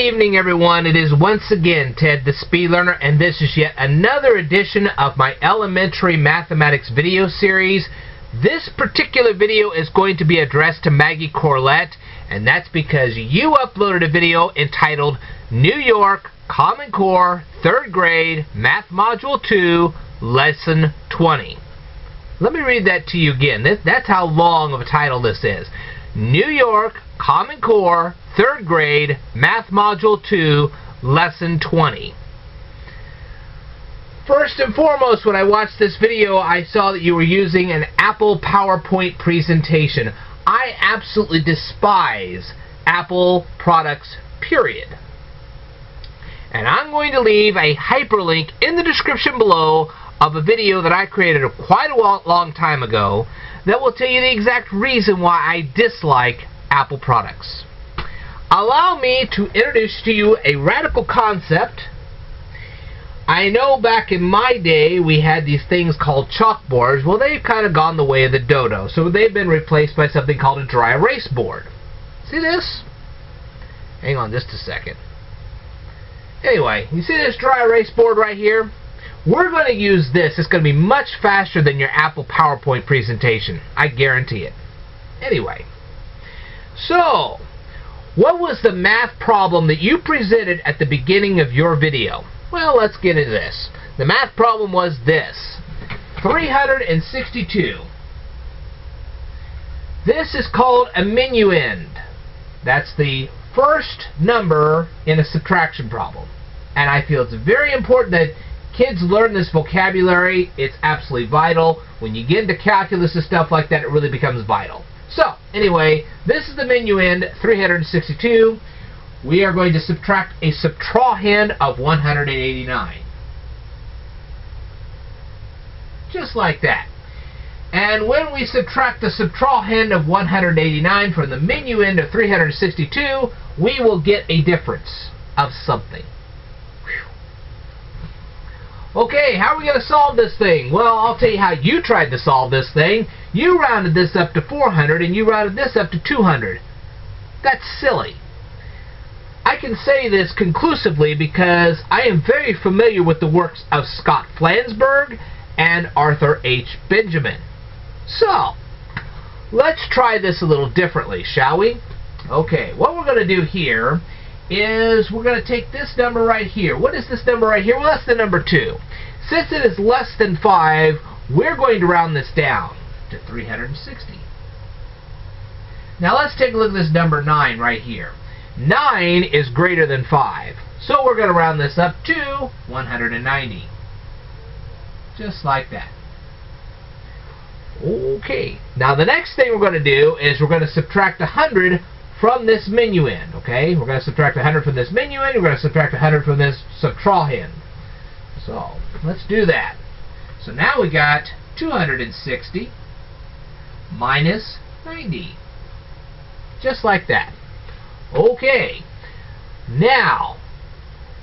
evening, everyone. It is once again Ted the Speed Learner, and this is yet another edition of my elementary mathematics video series. This particular video is going to be addressed to Maggie Corlett, and that's because you uploaded a video entitled New York Common Core 3rd Grade Math Module 2 Lesson 20. Let me read that to you again. That's how long of a title this is. New York Common Core 3rd Grade Math Module 2 Lesson 20. First and foremost, when I watched this video, I saw that you were using an Apple PowerPoint presentation. I absolutely despise Apple products, period. And I'm going to leave a hyperlink in the description below of a video that I created quite a long time ago that will tell you the exact reason why I dislike Apple products. Allow me to introduce to you a radical concept. I know back in my day we had these things called chalkboards. Well, they've kind of gone the way of the dodo, so they've been replaced by something called a dry erase board. See this? Hang on just a second. Anyway, you see this dry erase board right here? We're going to use this. It's going to be much faster than your Apple PowerPoint presentation. I guarantee it. Anyway, so what was the math problem that you presented at the beginning of your video? Well, let's get into this. The math problem was this: 362. This is called a minuend. That's the first number in a subtraction problem. And I feel it's very important that kids learn this vocabulary. It's absolutely vital. When you get into calculus and stuff like that, it really becomes vital. So, anyway, this is the minuend, 362. We are going to subtract a subtrahend of 189. Just like that. And when we subtract the subtrahend of 189 from the minuend of 362, we will get a difference of something. Okay, how are we going to solve this thing? Well, I'll tell you how you tried to solve this thing. You rounded this up to 400 and you rounded this up to 200. That's silly. I can say this conclusively because I am very familiar with the works of Scott Flansburgh and Arthur H. Benjamin. So, let's try this a little differently, shall we? Okay, what we're going to do here is we're going to take this number right here. What is this number right here? Well, that's the number 2. Since it is less than 5, we're going to round this down to 360. Now let's take a look at this number 9 right here. 9 is greater than 5. So we're going to round this up to 190. Just like that. Okay. Now the next thing we're going to do is we're going to subtract 100 from this minuend, okay? We're going to subtract 100 from this minuend. We're going to subtract 100 from this subtrahend. So, let's do that. So now we got 260 minus 90. Just like that. Okay. Now,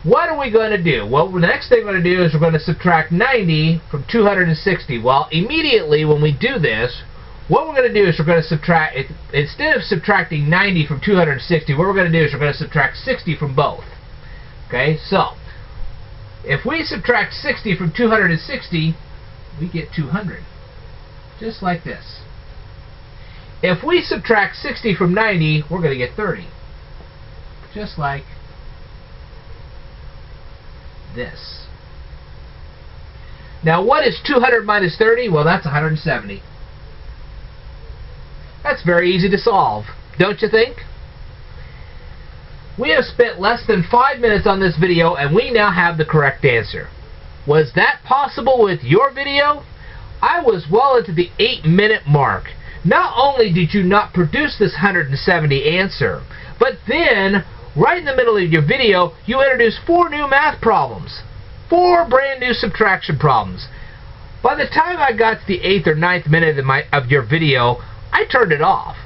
what are we going to do? Well, the next thing we're going to do is we're going to subtract 90 from 260. Well, immediately when we do this, what we're going to do is we're going to subtract, instead of subtracting 90 from 260, what we're going to do is we're going to subtract 60 from both. Okay, so if we subtract 60 from 260, we get 200. Just like this. If we subtract 60 from 90, we're going to get 30. Just like this. Now, what is 200 minus 30? Well, that's 170. That's very easy to solve, don't you think? We have spent less than 5 minutes on this video and we now have the correct answer. Was that possible with your video? I was well into the 8-minute mark. Not only did you not produce this 170 answer, but then, right in the middle of your video, you introduced 4 new math problems. 4 brand new subtraction problems. By the time I got to the 8th or 9th minute of your video, I turned it off.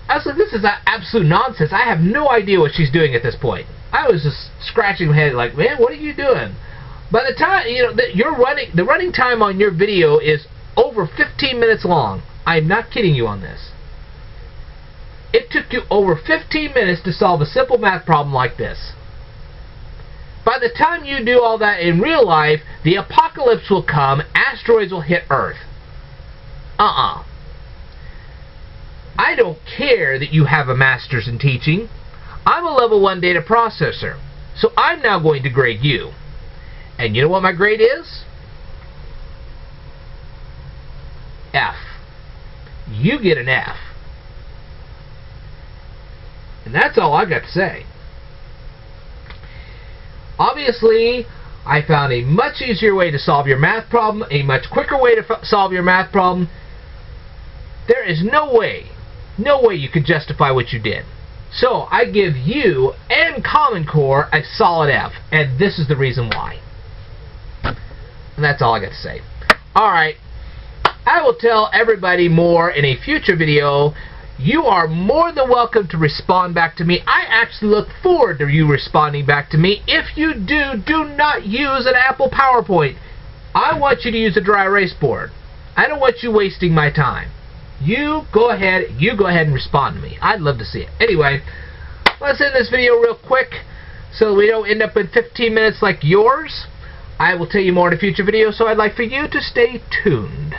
I was like, this is absolute nonsense. I have no idea what she's doing at this point. I was just scratching my head like, man, what are you doing? By the time, you know, the running time on your video is over 15 minutes long. I'm not kidding you on this. It took you over 15 minutes to solve a simple math problem like this. the time you do all that in real life, the apocalypse will come, asteroids will hit Earth. I don't care that you have a master's in teaching. I'm a level 1 data processor, so I'm now going to grade you. And you know what my grade is? F. You get an F. And that's all I've got to say. Obviously, I found a much easier way to solve your math problem, a much quicker way to solve your math problem. There is no way you could justify what you did. So I give you and Common Core a solid F, and this is the reason why. And that's all I got to say. Alright, I will tell everybody more in a future video. You are more than welcome to respond back to me. I actually look forward to you responding back to me. If you do not use an Apple PowerPoint. I want you to use a dry erase board. I don't want you wasting my time. You go ahead and respond to me. I'd love to see it. Anyway, let's end this video real quick so we don't end up in 15 minutes like yours. I will tell you more in a future video, so I'd like for you to stay tuned.